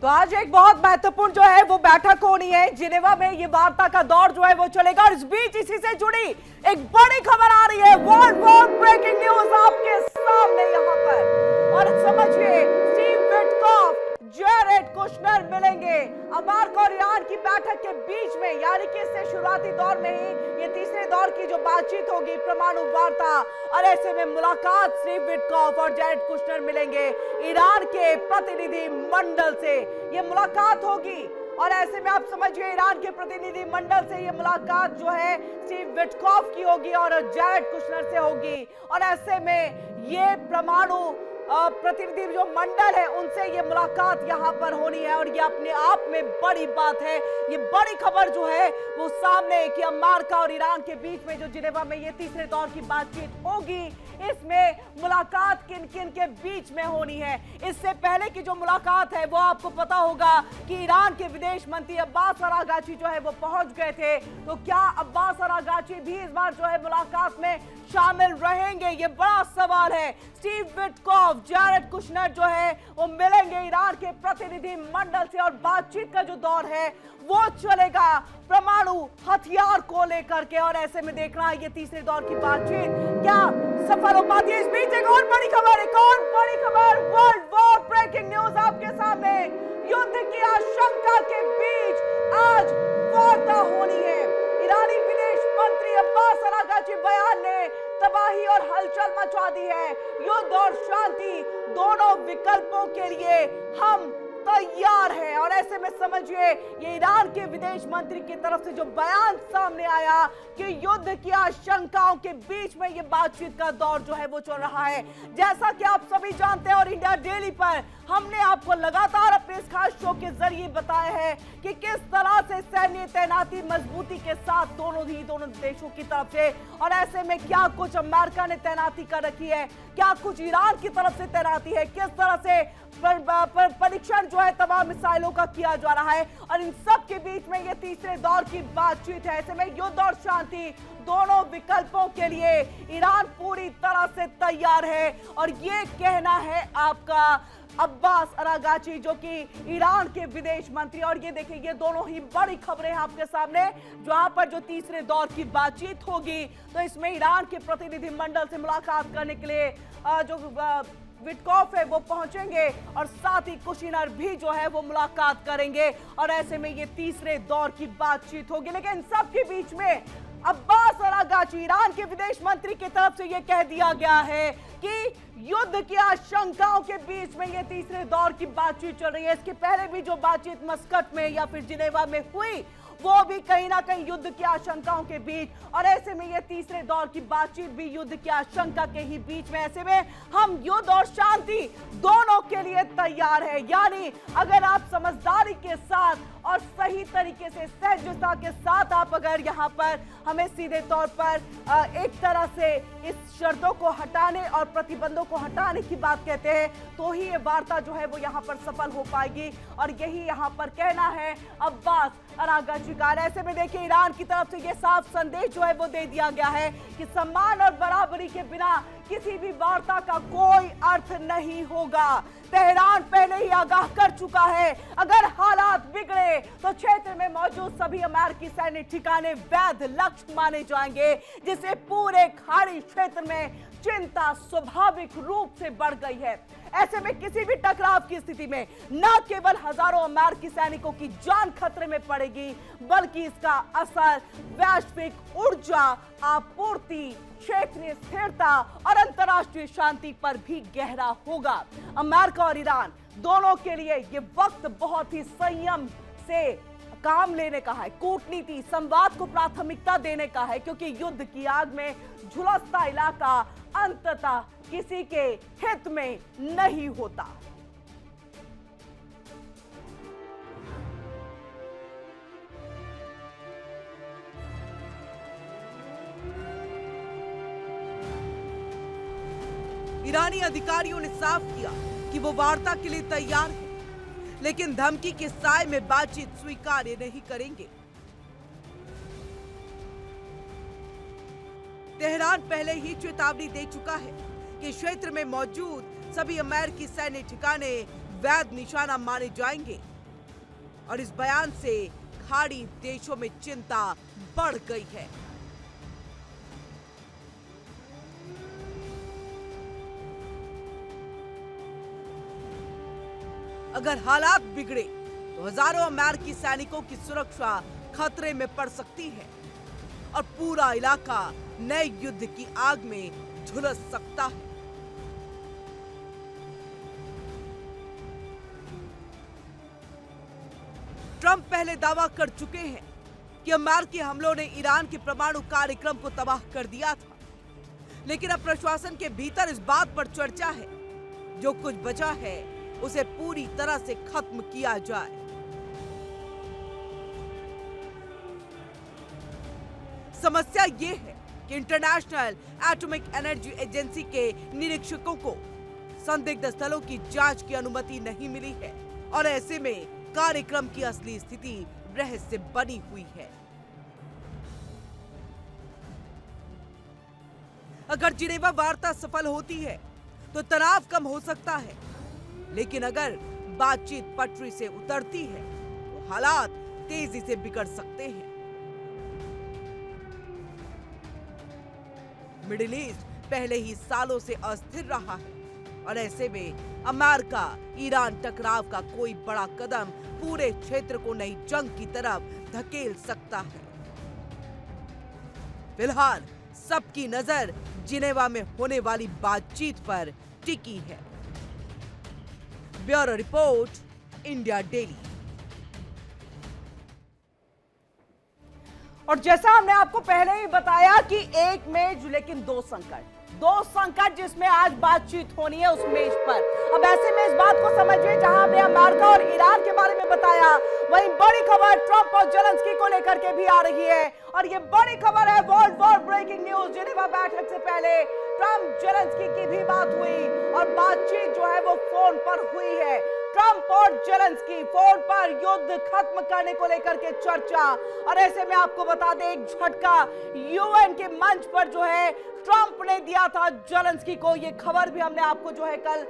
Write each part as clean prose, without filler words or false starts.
तो आज एक बहुत महत्वपूर्ण जो है वो बैठक होनी है जिनेवा में। ये वार्ता का दौर जो है वो चलेगा और इस बीच इसी से जुड़ी एक बड़ी खबर आ रही है। वर्ल्ड वॉर ब्रेकिंग न्यूज आपके सामने यहाँ पर। और समझिए, स्टीव विटकॉफ, जैरेड कुशनर मिलेंगे अमेरिका और ईरान की बैठक के बीच में, यानी कि इससे शुरुआती दौर में ही ये तीसरे दौर की जो बातचीत होगी, परमाणु वार्ता। और ऐसे में मुलाकात स्टीव विटकॉफ और जैरेड कुशनर मिलेंगे ईरान के प्रतिनिधि मंडल से। ये मुलाकात होगी और ऐसे में आप समझिए, ईरान के प्रतिनिधि मंडल से ये मुलाकात जो है स्टीव विटकॉफ की होगी और जैरेड कुशनर से होगी। और ऐसे में ये परमाणु प्रतिनिधि जो मंडल है उनसे ये मुलाकात यहाँ पर होनी है और ये अपने आप में बड़ी बात है। ये बड़ी खबर जो है वो सामने कि अमेरिका और ईरान के बीच में जो जिनेवा में ये तीसरे दौर की बातचीत होगी, इसमें मुलाकात किन किन के बीच में होनी है। इससे पहले की जो मुलाकात है वो आपको पता होगा कि ईरान के विदेश मंत्री अब्बास अरागाची जो है वो पहुंच गए थे। तो क्या अब्बास अरागाची भी इस बार जो है मुलाकात में शामिल रहेंगे, ये बड़ा सवाल है। स्टीव विटकॉफ, जैरेड कुशनर जो है वो मिलेंगे ईरान के प्रतिनिधि मंडल से और बातचीत का जो दौर है वो चलेगा परमाणु हथियार को लेकर के। और ऐसे में देखना है ये तीसरे दौर की बातचीत क्या सफल हो पाती है। इस बीच एक और बड़ी खबर, वर्ल्ड वॉर ब्रेकिंग न्यूज आपके सामने। युद्ध की आशंका के बीच आज वार्ता होनी है। ईरानी विदेश मंत्री अब्बास अरागाची बयान ने तबाही और हलचल मचा दी है। युद्ध और शांति दोनों विकल्पों के लिए हम तैयार है। और ऐसे में समझिए, ये ईरान के विदेश मंत्री की तरफ से जो बयान सामने आया कि युद्ध की आशंकाओं के बीच में ये बातचीत का दौर जो है वो चल रहा है। जैसा कि आप सभी जानते हैं और इंडिया डेली पर हमने आपको लगातार अपने इस खास शो के जरिए बताया है कि किस तरह से सैन्य तैनाती मजबूती के साथ दोनों देशों की तरफ से। और ऐसे में क्या कुछ अमेरिका ने तैनाती कर रखी है, क्या कुछ ईरान की तरफ से तैनाती है, किस तरह से परीक्षण जो है तमाम मिसाइलों का किया जा रहा है। और इन सब के बीच में ये तीसरे दौर की बातचीत है। ऐसे में युद्ध और शांति दोनों विकल्पों के लिए ईरान पूरी तरह से तैयार है। और ये कहना है आपका अब्बास अरागाची जो कि ईरान के विदेश मंत्री। और ये देखिए, ये दोनों ही बड़ी खबरें हैं आपके सामने। जहां पर जो तीसरे दौर की बातचीत होगी तो इसमें ईरान के प्रतिनिधि मंडल से मुलाकात करने के लिए जो विटकॉफ है वो पहुंचेंगे और साथ ही कुशनर भी जो है वो मुलाकात करेंगे। और ऐसे में ये तीसरे दौर की बातचीत होगी। लेकिन इन सब के बीच में अब्बास अरागाची, ईरान के विदेश मंत्री की तरफ से ये कह दिया गया है कि युद्ध की आशंकाओं के बीच में ये तीसरे दौर की बातचीत चल रही है। इसके पहले भी जो बातचीत मस्कट में या फिर जिनेवा में हुई वो भी कहीं ना कहीं युद्ध की आशंकाओं के बीच। और ऐसे में ये तीसरे दौर की बातचीत भी युद्ध की आशंका के ही बीच में। ऐसे में हम युद्ध और शांति दोनों के लिए तैयार है। यानी अगर आप समझदारी के साथ और सही तरीके से, सहजता के साथ आप अगर यहाँ पर हमें सीधे तौर पर एक तरह से इस शर्तों को हटाने और प्रतिबंधों को हटाने की बात कहते हैं तो ही ये वार्ता जो है वो यहाँ पर सफल हो पाएगी। और यही यहाँ पर कहना है अब्बास अरागाची का। ऐसे में देखिए, ईरान की तरफ से ये साफ संदेश जो है वो दे दिया गया है कि सम्मान और बराबरी के बिना किसी भी वार्ता का कोई अर्थ नहीं होगा। तेहरान पहले ही आगाह कर चुका है, अगर हालात बिगड़े तो क्षेत्र में मौजूद सभी अमेरिकी सैन्य ठिकाने वैध लक्ष्य माने जाएंगे, जिससे पूरे खाड़ी क्षेत्र में चिंता स्वाभाविक रूप से बढ़ गई है। ऐसे में किसी भी टकराव की स्थिति में न केवल हजारों अमेरिकी सैनिकों की जान खतरे में पड़ेगी, बल्कि इसका असर वैश्विक ऊर्जा आपूर्ति, क्षेत्रीय स्थिरता और अंतर्राष्ट्रीय शांति पर भी गहरा होगा। अमेरिका और ईरान दोनों के लिए ये वक्त बहुत ही संयम से काम लेने का है, कूटनीति, संवाद को प्राथमिकता देने का है, क्योंकि युद्ध की आग में झुलसता इलाका अंततः किसी के हित में नहीं होता। ईरानी अधिकारियों ने साफ किया कि वो वार्ता के लिए तैयार हैं, लेकिन धमकी के साए में बातचीत स्वीकार्य नहीं करेंगे। तेहरान पहले ही चेतावनी दे चुका है कि क्षेत्र में मौजूद सभी अमेरिकी सैन्य ठिकाने वैध निशाना माने जाएंगे। और इस बयान से खाड़ी देशों में चिंता बढ़ गई है। अगर हालात बिगड़े तो हजारों अमेरिकी सैनिकों की सुरक्षा खतरे में पड़ सकती है और पूरा इलाका नए युद्ध की आग में झुलस सकता है। ट्रंप पहले दावा कर चुके हैं कि अमेरिकी हमलों ने ईरान के परमाणु कार्यक्रम को तबाह कर दिया था, लेकिन अब प्रशासन के भीतर इस बात पर चर्चा है जो कुछ बचा है उसे पूरी तरह से खत्म किया जाए। समस्या ये है कि इंटरनेशनल एटॉमिक एनर्जी एजेंसी के निरीक्षकों को संदिग्ध स्थलों की जांच की अनुमति नहीं मिली है और ऐसे में कार्यक्रम की असली स्थिति रहस्य बनी हुई है। अगर जिनेवा वार्ता सफल होती है तो तनाव कम हो सकता है, लेकिन अगर बातचीत पटरी से उतरती है तो हालात तेजी से बिगड़ सकते हैं। मिडिल ईस्ट पहले ही सालों से अस्थिर रहा है और ऐसे में अमेरिका ईरान टकराव का कोई बड़ा कदम पूरे क्षेत्र को नई जंग की तरफ धकेल सकता है। फिलहाल सबकी नजर जिनेवा में होने वाली बातचीत पर टिकी है। Bureau report, India daily. और जैसा हमने आपको पहले ही बताया कि एक मेज लेकिन दो संकट जिसमें आज बातचीत होनी है उस मेज पर। अब ऐसे में इस बात को समझिए, जहां हमने अमेरिका और ईरान के बारे में बताया, वहीं बड़ी खबर ट्रंप और जेलेंस्की को लेकर के भी आ रही है। और ये बड़ी खबर है, world war breaking news. Geneva बैठक से पहले ट्रंप जेलेंस्की की भी बात हुई और बातचीत जो है वो फोन पर हुई है। ट्रंप और जेलेंस्की फोन पर युद्ध खत्म करने को लेकर के चर्चा। और ऐसे में आपको बता दें, एक झटका यूएन के मंच पर जो है ट्रंप ने दिया था जेलेंस्की को। ये खबर भी हमने आपको जो है कल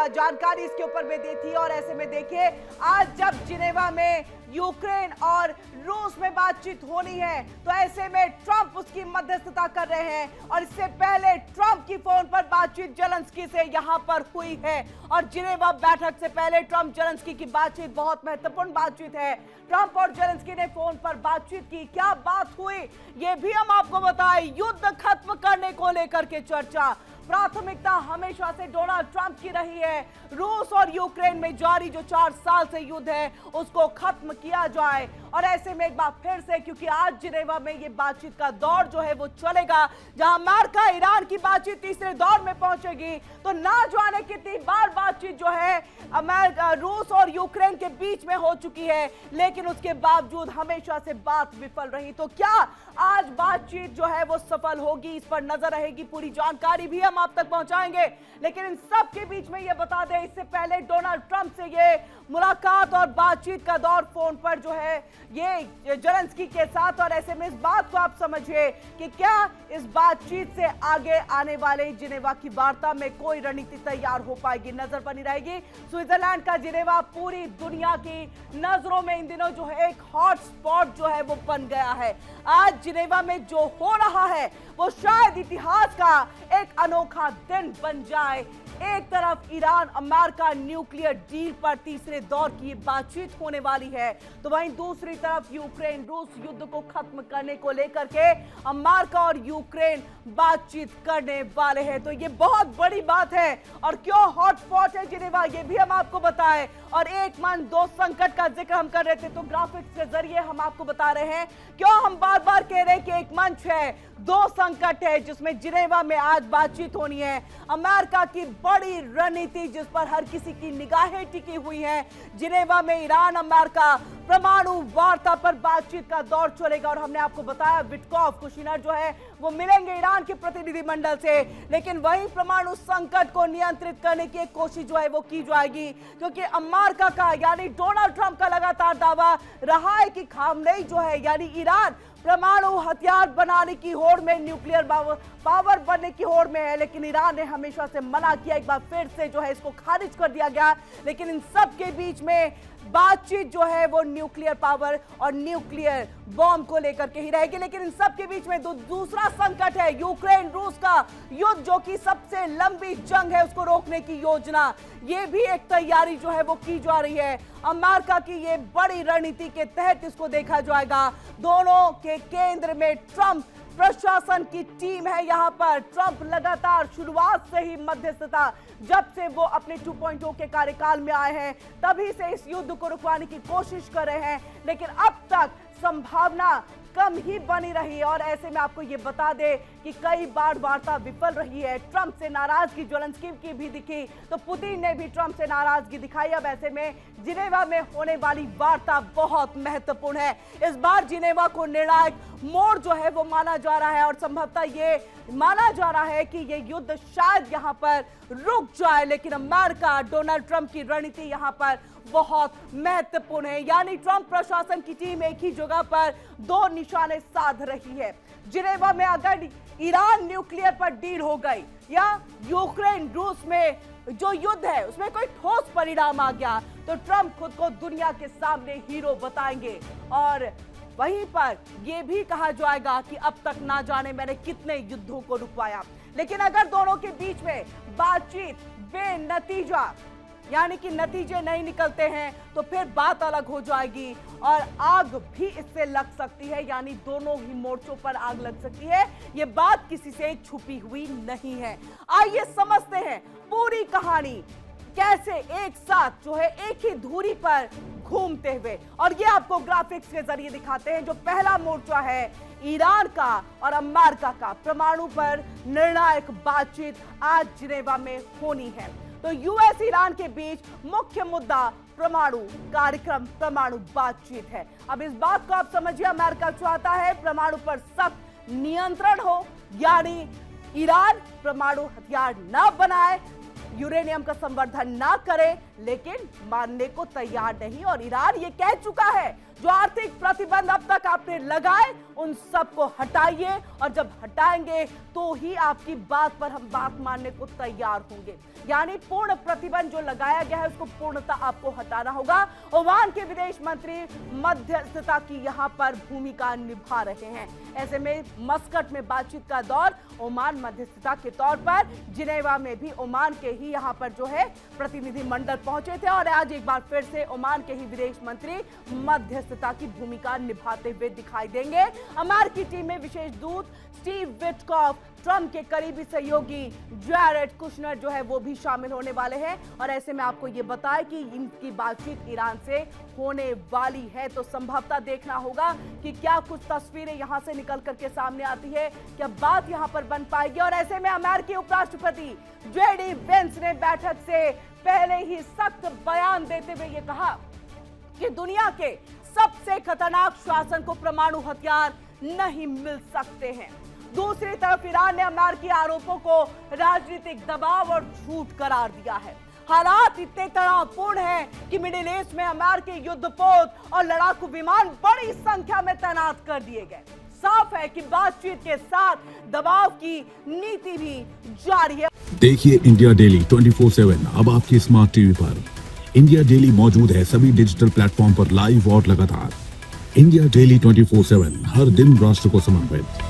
जानकारी इसके ऊपर में दी थी। और ऐसे में देखिए, आज जब जिनेवा में यूक्रेन और रूस में बातचीत होनी है तो ऐसे में ट्रंप उसकी मध्यस्थता कर रहे हैं। और इससे पहले ट्रंप की फोन पर बातचीत जेलेंस्की से यहां पर हुई है। और जिनेवा बैठक से पहले ट्रंप जेलेंस्की की बातचीत बहुत महत्वपूर्ण बातचीत है। ट्रंप और जेलेंस्की ने फोन पर बातचीत की। क्या बात हुई ये भी हम आपको बताएं। युद्ध खत्म करने को लेकर के चर्चा। प्राथमिकता हमेशा से डोनाल्ड ट्रंप की रही है। रूस और यूक्रेन में जारी जो 4 साल से युद्ध है उसको खत्म किया जाए। और ऐसे में एक बार फिर से, क्योंकि आज जिनेवा में ये बातचीत का दौर जो है वो चलेगा, जहां अमेरिका ईरान की बातचीत तीसरे दौर में पहुंचेगी, तो ना जाने कितनी बार बातचीत जो है अमेरिका, रूस और यूक्रेन के बीच में हो चुकी है, लेकिन उसके बावजूद हमेशा से बात विफल रही। तो क्या आज बातचीत जो है वो सफल होगी, इस पर नजर रहेगी। पूरी जानकारी भी हम आप तक पहुंचाएंगे। लेकिन इन सब के बीच में ये बता दें, इससे पहले डोनाल्ड ट्रंप से ये मुलाकात और बातचीत का दौर फोन पर जो है ये जेलेंस्की के साथ। और ऐसे में इस बात को आप समझिए कि क्या इस बातचीत से आगे आने वाले जिनेवा की वार्ता में कोई रणनीति तैयार हो पाएगी। नजर बनी रहेगी। स्विट्जरलैंड का जिनेवा पूरी दुनिया की नजरों में इन दिनों जो है एक हॉट स्पॉट जो है वो बन गया है। आज जिनेवा में जो हो रहा है वो शायद इतिहास का एक अनोखा दिन बन जाए। एक तरफ ईरान अमेरिका न्यूक्लियर डील पर तीसरे दौर की बातचीत होने वाली है, तो वहीं दूसरी तरफ यूक्रेन रूस युद्ध को खत्म करने को लेकर के अमेरिका और यूक्रेन बातचीत करने वाले हैं। तो ये बहुत बड़ी बात है। और क्यों हॉटस्पॉट है जिनेवा, ये भी हम आपको बताएं। और एक मन दो संकट का जिक्र हम कर रहे थे, तो ग्राफिक्स के जरिए हम आपको बता रहे हैं क्यों हम बार बार कह रहे हैं कि एक मंच है, दो संकट है, जिसमें जिनेवा में आज बातचीत होनी है। अमेरिका की बड़ी रणनीति जिस पर हर किसी की निगाहें टिकी हुई हैं, जिनेवा में ईरान अमेरिका परमाणु वार्ता पर बातचीत का दौर चलेगा। और हमने आपको बताया विटकॉफ कुशीनर जो है वो मिलेंगे ईरान के प्रतिनिधिमंडल से, लेकिन वहीं परमाणु संकट को नियंत्रित करने की एक कोशिश जो है वो की जाएगी, क्योंकि अमेरिका का यानी डोनाल्ड ट्रंप का लगातार दावा रहा है कि खामनेई जो है यानी ईरान परमाणु हथियार बनाने की होड़ में, न्यूक्लियर पावर बनने की होड़ में है, लेकिन ईरान ने हमेशा से मना किया। एक बार फिर से जो है इसको खारिज कर दिया गया। लेकिन इन सब के बीच में बातचीत जो है वो न्यूक्लियर पावर और न्यूक्लियर बॉम्ब को लेकर के ही रहेगी। लेकिन इन सब के बीच में दूसरा संकट है, यूक्रेन रूस का युद्ध, जो कि सबसे लंबी जंग है, उसको रोकने की योजना, ये भी एक तैयारी जो है वो की जा रही है। अमेरिका की ये बड़ी रणनीति के तहत इसको देखा जाएगा। दोनों के केंद्र में ट्रंप प्रशासन की टीम है। यहां पर ट्रंप लगातार शुरुआत से ही मध्यस्थता, जब से वो अपने 2.0 के कार्यकाल में आए हैं तभी से इस युद्ध को रुकवाने की कोशिश कर रहे हैं, लेकिन अब तक संभावना कम ही बनी रही है। और ऐसे में आपको ये बता दे कि कई बार वार्ता विफल रही है। ट्रंप से नाराजगी ज़ेलेंस्की की भी दिखी, तो पुतिन ने भी ट्रंप से नाराजगी दिखाई। अब ऐसे में जिनेवा में होने वाली वार्ता बहुत महत्वपूर्ण है। इस बार जिनेवा को निर्णायक मोड़ जो है वो माना जा रहा है और संभवतः ये माना जा रहा है कि ये युद्ध शायद यहां पर रुक जाए। लेकिन अमेरिका, डोनाल्ड ट्रंप की रणनीति यहां पर बहुत महत्वपूर्ण है। यानी ट्रंप प्रशासन की टीम एक ही जगह पर दो निशाने साध रही है। जिनेवा में अगर ईरान न्यूक्लियर पर डील हो गई या यूक्रेन रूस में जो युद्ध है उसमें कोई ठोस परिणाम आ गया, तो ट्रंप खुद को दुनिया के सामने हीरो बताएंगे। और वहीं पर यह भी कहा जाएगा कि अब तक ना जाने मैंने कितने युद्धों को रुकवाया। लेकिन अगर दोनों के बीच में बातचीत बेनतीजा, यानी कि नतीजे नहीं निकलते हैं, तो फिर बात अलग हो जाएगी और आग भी इससे लग सकती है। यानी दोनों ही मोर्चों पर आग लग सकती है। ये बात किसी से छुपी हुई नहीं है। आइए समझते हैं पूरी कहानी, कैसे एक साथ जो है एक ही धुरी पर घूमते हुए। और ये आपको ग्राफिक्स के जरिए दिखाते हैं। जो पहला मोर्चा है ईरान का और अमेरिका का, परमाणु पर निर्णायक बातचीत आज जिनेवा में होनी है। तो यूएस ईरान के बीच मुख्य मुद्दा परमाणु कार्यक्रम, परमाणु बातचीत है। अब इस बात को आप समझिए, अमेरिका चाहता है परमाणु पर सख्त नियंत्रण हो, यानी ईरान परमाणु हथियार ना बनाए, यूरेनियम का संवर्धन ना करे, लेकिन मानने को तैयार नहीं। और ईरान ये कह चुका है जो आर्थिक प्रतिबंध अब तक आपने लगाए उन सबको हटाइए, और जब हटाएंगे तो ही आपकी बात पर हम बात मानने को तैयार होंगे। यानी पूर्ण प्रतिबंध जो लगाया गया है उसको पूर्णतः आपको हटाना होगा। ओमान के विदेश मंत्री मध्यस्थता की यहां पर भूमिका निभा रहे हैं। ऐसे में मस्कट में बातचीत का दौर, ओमान मध्यस्थता के तौर पर जिनेवा में भी ओमान के ही यहां पर जो है प्रतिनिधिमंडल पहुंचे थे। और आज एक बार फिर से ओमान के ही विदेश मंत्री मध्यस्थता की भूमिका निभाते हुए दिखाई देंगे। अमेरिकी टीम में विशेष दूत स्टीव विटकॉफ, ट्रंप के करीबी सहयोगी जैरेड कुशनर जो है वो भी शामिल होने वाले हैं। और ऐसे में आपको ये बताएं कि इनकी बातचीत ईरान से होने वाली है, तो संभवतः देखना होगा कि क्या कुछ तस्वीरें यहां से निकल करके सामने आती है, क्या बात यहां पर बन पाएगी। और ऐसे में अमेरिकी उपराष्ट्रपति जेडी वेंस ने बैठक से पहले ही सख्त बयान देते हुए ये कहा कि दुनिया के सबसे खतरनाक शासन को परमाणु हथियार नहीं मिल सकते हैं। दूसरी तरफ ईरान ने अमेरिकी आरोपों को राजनीतिक दबाव और झूठ करार दिया है। हालात इतने तनावपूर्ण हैं कि मिडिल ईस्ट में अमेरिकी युद्धपोत और लड़ाकू विमान बड़ी संख्या में तैनात कर दिए गए। साफ है कि बातचीत के साथ दबाव की नीति भी जारी है। देखिए इंडिया डेली 24/7 अब आपकी स्मार्ट टीवी पर। इंडिया डेली मौजूद है सभी डिजिटल प्लेटफॉर्म पर लाइव और लगातार। इंडिया डेली 24/7 हर दिन राष्ट्र को समर्पित।